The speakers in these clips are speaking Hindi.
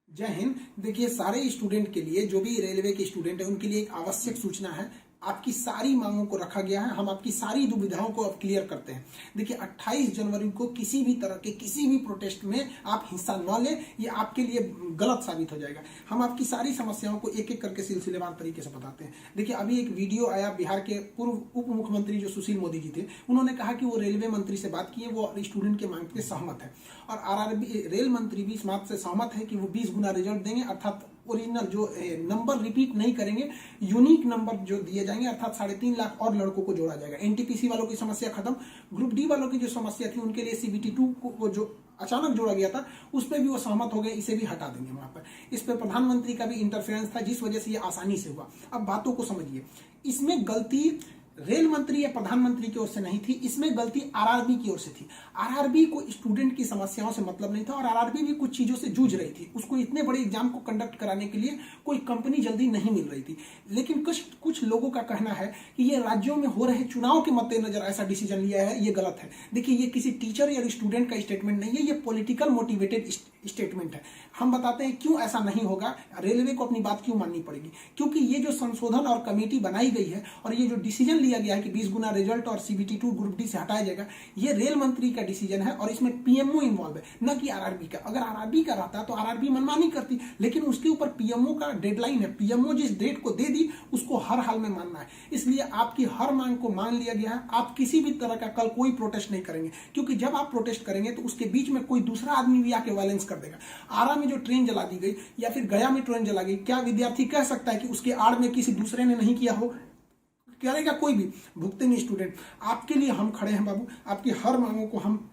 जय हिंद। देखिए, सारे स्टूडेंट के लिए, जो भी रेलवे के स्टूडेंट है, उनके लिए एक आवश्यक सूचना है। आपकी सारी मांगों को रखा गया है। हम आपकी सारी दुविधाओं को अब क्लियर करते हैं। देखिए, 28 जनवरी को किसी भी तरह के किसी भी प्रोटेस्ट में आप हिस्सा न लें, ये आपके लिए गलत साबित हो जाएगा। हम आपकी सारी समस्याओं को एक एक करके सिलसिलेवार तरीके से बताते हैं। देखिए, अभी एक वीडियो आया, बिहार के पूर्व उप मुख्यमंत्री जो सुशील मोदी जी थे, उन्होंने कहा कि वो रेलवे मंत्री से बात किए, वो स्टूडेंट के मांग पे सहमत है। और आरआरबी रेल मंत्री भी इस बात से सहमत है कि वो 20 गुना रिजल्ट देंगे, अर्थात ओरिजिनल जो नंबर रिपीट नहीं करेंगे, यूनिक नंबर जो दिए जाएंगे, अर्थात 3.5 लाख और लड़कों को जोड़ा जाएगा। एनटीपीसी वालों की समस्या खत्म। ग्रुप डी वालों की जो समस्या थी, उनके लिए सीबीटी 2 को जो अचानक जोड़ा गया था, उस पर भी वो सहमत हो गए, इसे भी हटा देंगे वहां पर। इस पर प्रधानमंत्री का भी इंटरफेरेंस था, जिस वजह से ये आसानी से हुआ। अब बातों को समझिए, इसमें गलती रेल मंत्री या प्रधानमंत्री की ओर से नहीं थी, इसमें गलती आरआरबी की ओर से थी। आरआरबी को स्टूडेंट की समस्याओं से मतलब नहीं था, और आरआरबी भी कुछ चीजों से जूझ रही थी। उसको इतने बड़े एग्जाम को कंडक्ट कराने के लिए कोई कंपनी जल्दी नहीं मिल रही थी। लेकिन कुछ लोगों का कहना है कि ये राज्यों में हो रहे चुनाव के मद्देनजर ऐसा डिसीजन लिया है, ये गलत है। देखिए, ये किसी टीचर या स्टूडेंट का स्टेटमेंट नहीं है, ये पॉलिटिकल मोटिवेटेड स्टेटमेंट है। हम बताते हैं क्यों ऐसा नहीं होगा, रेलवे को अपनी बात क्यों माननी पड़ेगी। क्योंकि ये जो संशोधन और कमेटी बनाई गई है, और ये जो डिसीजन लिया गया है कि 20 गुना रिजल्ट और सीबीटी 2 ग्रुप डी से हटाया जाएगा, ये रेल मंत्री का डिसीजन है, और इसमें पीएमओ इन्वॉल्व है, न कि आरआरबी का। अगर आरआरबी का रहता तो आरआरबी मनमानी करती, लेकिन उसके ऊपर पीएमओ का डेडलाइन है। पीएमओ जिस डेट को दे दी, उसको हर हाल में मानना है। इसलिए आपकी हर मांग को मान लिया गया है। आप किसी भी तरह का कल कोई प्रोटेस्ट नहीं करेंगे, क्योंकि जब आप प्रोटेस्ट करेंगे तो उसके बीच में कोई दूसरा आदमी भी आके वायलेंस कर देगा। आरा में जो ट्रेन जला दी गई, या फिर गया में ट्रेन जला गई, क्या विद्यार्थी कह सकता है कि उसके आड़ में किसी दूसरे ने नहीं किया हो? करेगा कोई भी? भुगतेंगे स्टूडेंट। आपके लिए हम खड़े हैं बाबू। आपकी हर मांगों को हम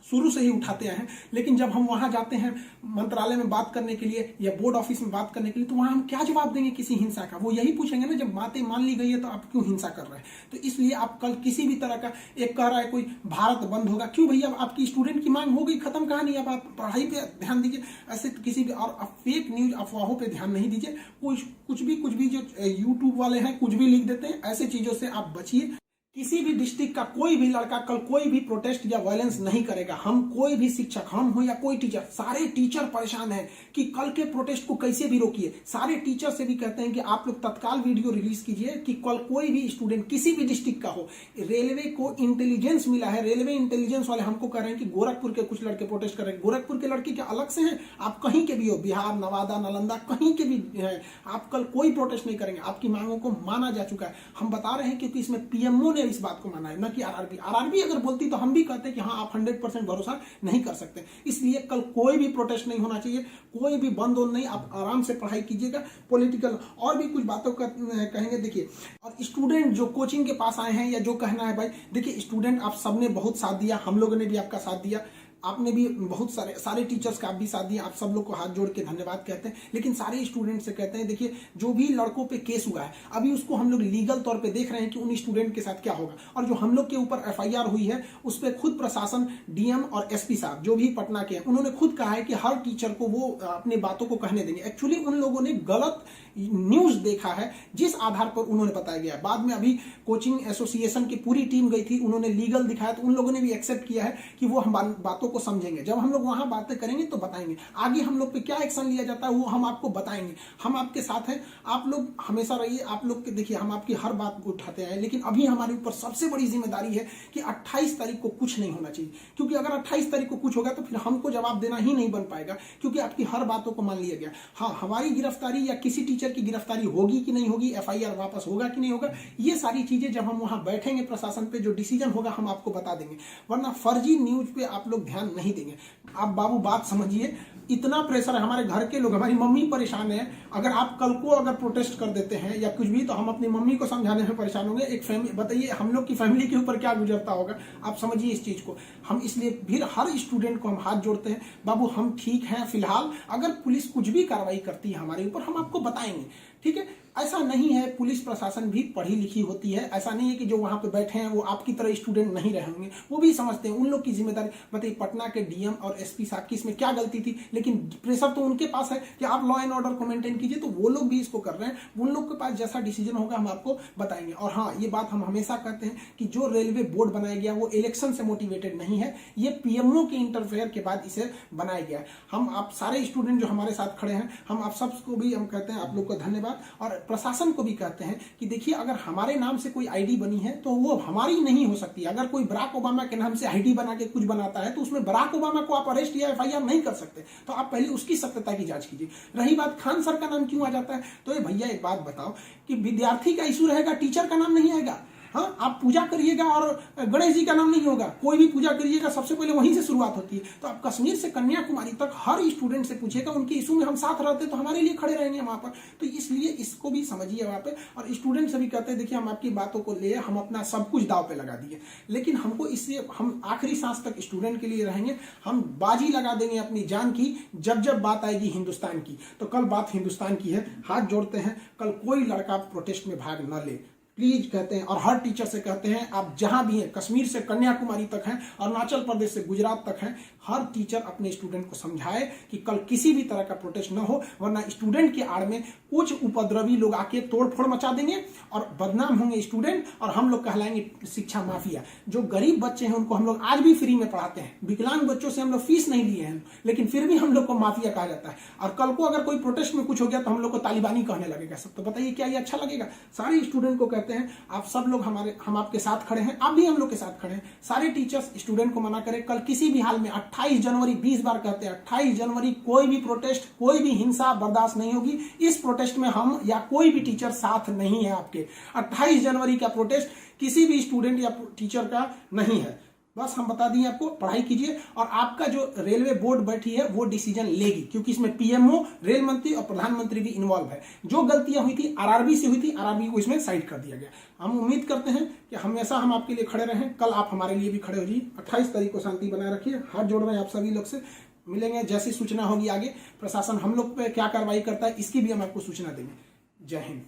शुरू से ही उठाते हैं। लेकिन जब हम वहां जाते हैं मंत्रालय में बात करने के लिए या बोर्ड ऑफिस में बात करने के लिए, तो वहां हम क्या जवाब देंगे किसी हिंसा का? वो यही पूछेंगे ना, जब बातें मान ली गई है तो आप क्यों हिंसा कर रहे हैं? तो इसलिए आप कल किसी भी तरह का, एक कह रहा है कोई भारत बंद होगा, क्यों भैया? आपकी स्टूडेंट की मांग हो गई, खत्म कहानी। अब आप पढ़ाई पे ध्यान दीजिए, ऐसे किसी भी और फेक न्यूज अफवाहों पे ध्यान नहीं दीजिए। कुछ भी जो यूट्यूब वाले हैं कुछ भी लिख देते हैं, ऐसे चीजों से आप बचिए। किसी भी डिस्ट्रिक्ट का कोई भी लड़का कल कोई भी प्रोटेस्ट या वायलेंस नहीं करेगा। हम कोई भी शिक्षक, हम हो या कोई टीचर, सारे टीचर परेशान हैं कि कल के प्रोटेस्ट को कैसे भी रोकिए। सारे टीचर से भी कहते हैं कि आप लोग तत्काल वीडियो रिलीज कीजिए कि कल कोई भी स्टूडेंट किसी भी डिस्ट्रिक्ट का हो। रेलवे को इंटेलिजेंस मिला है, रेलवे इंटेलिजेंस वाले हमको कह रहे हैं कि गोरखपुर के कुछ लड़के प्रोटेस्ट कर रहे हैं। गोरखपुर के लड़के क्या अलग से हैं? आप कहीं के भी हो, बिहार, नवादा, नालंदा, कहीं के भी है, आप कल कोई प्रोटेस्ट नहीं करेंगे। आपकी मांगों को माना जा चुका है। हम बता रहे हैं क्योंकि इसमें पीएमओ ने इस बात को माना है, न कि आरआरबी। आरआरबी अगर बोलती तो हम भी कहते कि हाँ, आप 100% भरोसा नहीं कर सकते। इसलिए कल कोई भी प्रोटेस्ट नहीं होना चाहिए, कोई भी बंद नहीं। आप आराम से पढ़ाई कीजिएगा। पॉलिटिकल और भी कुछ बातों का कहेंगे। देखिए, और स्टूडेंट जो कोचिंग के पास आए हैं, या जो कहना है भाई, देखिए स्टूडेंट आप सबने बहुत साथ दिया, हम लोगों ने भी आपका साथ दिया, आपने भी बहुत सारे टीचर्स का आप भी साथ दिया। आप सब लोग को हाथ जोड़ के धन्यवाद कहते हैं। लेकिन सारे स्टूडेंट से कहते हैं, देखिए जो भी लड़कों पे केस हुआ है, अभी उसको हम लोग लीगल तौर पे देख रहे हैं कि उन स्टूडेंट के साथ क्या होगा। और जो हम लोग के ऊपर एफआईआर हुई है, उस पर खुद प्रशासन, डीएम और एसपी साहब जो भी पटना के हैं, उन्होंने खुद कहा है कि हर टीचर को वो अपनी बातों को कहने देंगे। एक्चुअली उन लोगों ने गलत न्यूज देखा है, जिस आधार पर उन्होंने बताया गया। बाद में अभी कोचिंग एसोसिएशन की पूरी टीम गई थी, उन्होंने लीगल दिखाया, तो उन लोगों ने भी एक्सेप्ट किया है कि वो हम बातों को समझेंगे। जब हम लोग वहां बातें करेंगे तो बताएंगे। आगे हम लोग पे क्या एक्शन लिया जाता है वो हम आपको बताएंगे। हम आपके साथ हैं, आप लोग हमेशा रहिए। आप लोग के देखिए, हम आपकी हर बात को उठाते हैं। लेकिन अभी हमारे ऊपर सबसे बड़ी जिम्मेदारी है कि 28 तारीख को कुछ नहीं होना चाहिए, क्योंकि अगर 28 तारीख को कुछ होगा तो फिर हमको जवाब देना ही नहीं बन पाएगा, क्योंकि आपकी हर बातों को मान लिया गया। हाँ, हमारी गिरफ्तारी या किसी टीचर की गिरफ्तारी होगी कि नहीं होगी, एफआईआर वापस होगा कि नहीं होगा, ये सारी चीजें जब हम वहां बैठेंगे प्रशासन पे, जो डिसीजन होगा हम आपको बता देंगे। वरना फर्जी न्यूज पे आप लोग ध्यान नहीं देंगे। आप बाबू बात समझिए, इतना प्रेशर है। हमारे घर के लोग, हमारी मम्मी परेशान है। अगर आप कल को अगर प्रोटेस्ट कर देते हैं या कुछ भी, तो हम अपनी मम्मी को समझाने में परेशान होंगे। एक फैमिली, बताइए हम लोग की फैमिली के ऊपर क्या गुजरता होगा। आप समझिए इस चीज को। हम इसलिए फिर हर स्टूडेंट को हम हाथ जोड़ते हैं, बाबू हम ठीक हैं फिलहाल। अगर पुलिस कुछ भी कार्रवाई करती है हमारे ऊपर, हम आपको बताएंगे, ठीक है? ऐसा नहीं है, पुलिस प्रशासन भी पढ़ी लिखी होती है। ऐसा नहीं है कि जो वहां पे बैठे हैं वो आपकी तरह स्टूडेंट नहीं रहे होंगे, वो भी समझते हैं उन लोग की जिम्मेदारी। बताइए पटना के डीएम और एसपी साहब की इसमें क्या गलती थी, लेकिन प्रेशर तो उनके पास है कि आप लॉ एंड ऑर्डर को मेंटेन कीजिए, तो वो लोग भी इसको कर रहे हैं। उन लोग के पास जैसा डिसीजन होगा हम आपको बताएंगे। और हाँ, ये बात हम हमेशा कहते हैं कि जो रेलवे बोर्ड बनाया गया वो इलेक्शन से मोटिवेटेड नहीं है, ये पीएमओ के इंटरफेयर के बाद इसे बनाया गया है। हम आप सारे स्टूडेंट जो हमारे साथ खड़े हैं, हम आप सबको भी हम कहते हैं आप लोग को धन्यवाद, और प्रशासन को भी कहते हैं कि देखिए अगर हमारे नाम से कोई आईडी बनी है तो वो हमारी नहीं हो सकती। अगर कोई बराक ओबामा के नाम से आईडी बना के कुछ बनाता है तो उसमें बराक ओबामा को आप अरेस्ट या एफआईआर नहीं कर सकते, तो आप पहले उसकी सत्यता की जांच कीजिए। रही बात खान सर का नाम क्यों आ जाता है, तो ये भैया एक बात बताओ कि विद्यार्थी का इशू रहेगा, टीचर का नाम नहीं आएगा। हाँ, आप पूजा करिएगा और गणेश जी का नाम नहीं होगा, कोई भी पूजा करिएगा सबसे पहले वहीं से शुरुआत होती है। तो आप कश्मीर से कन्याकुमारी तक हर स्टूडेंट से पूछिएगा, उनके इशू में हम साथ रहते तो हमारे लिए खड़े रहेंगे वहां पर। तो इसलिए इसको भी समझिए वहां पे। और स्टूडेंट से भी कहते हैं देखिए हम आपकी बातों को ले हम अपना सब कुछ दाव पे लगा दिए, लेकिन हमको इससे हम आखिरी सांस तक स्टूडेंट के लिए रहेंगे। हम बाजी लगा देंगे अपनी जान की जब जब बात आएगी हिंदुस्तान की। तो कल बात हिंदुस्तान की है, हाथ जोड़ते हैं, कल कोई लड़का प्रोटेस्ट में भाग न ले प्लीज कहते हैं। और हर टीचर से कहते हैं आप जहां भी हैं, कश्मीर से कन्याकुमारी तक हैं, अरुणाचल प्रदेश से गुजरात तक हैं, हर टीचर अपने स्टूडेंट को समझाए कि कल किसी भी तरह का प्रोटेस्ट न हो, वरना स्टूडेंट के आड़ में कुछ उपद्रवी लोग आके तोड़फोड़ मचा देंगे और बदनाम होंगे स्टूडेंट, और हम लोग कहलाएंगे शिक्षा माफिया। जो गरीब बच्चे हैं उनको हम लोग आज भी फ्री में पढ़ाते हैं, विकलांग बच्चों से हम लोग फीस नहीं लिए हैं, लेकिन फिर भी हम लोग को माफिया कहा जाता है। और कल को अगर कोई प्रोटेस्ट में कुछ हो गया तो हम लोग को तालिबानी कहने लगेगा सब। तो बताइए क्या ये अच्छा लगेगा? सारे स्टूडेंट को कहते हैं आप सब लोग हम आपके साथ खड़े हैं, आप भी हम लोग के साथ खड़े हैं। सारे टीचर्स स्टूडेंट को मना करें, कल किसी भी हाल में 28 जनवरी 20 बार कहते हैं 28 जनवरी कोई भी प्रोटेस्ट, कोई भी हिंसा बर्दाश्त नहीं होगी। इस प्रोटेस्ट में हम या कोई भी टीचर साथ नहीं है आपके। 28 जनवरी का प्रोटेस्ट किसी भी स्टूडेंट या टीचर का नहीं है। बस हम बता दिए आपको, पढ़ाई कीजिए और आपका जो रेलवे बोर्ड बैठी है वो डिसीजन लेगी, क्योंकि इसमें पीएमओ, रेल मंत्री और प्रधानमंत्री भी इन्वॉल्व है। जो गलतियां हुई थी आरआरबी से हुई थी, आरआरबी को इसमें साइड कर दिया गया। हम उम्मीद करते हैं कि हमेशा हम आपके लिए खड़े रहें, कल आप हमारे लिए भी खड़े हो जाइए। 28 तारीख को शांति बनाए रखिए। हाथ जोड़ रहे हैं आप सभी लोग से, मिलेंगे जैसी सूचना होगी आगे, प्रशासन हम लोग पे क्या कार्रवाई करता है इसकी भी हम आपको सूचना देंगे। जय हिंद।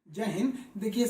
जय हिंद। देखिए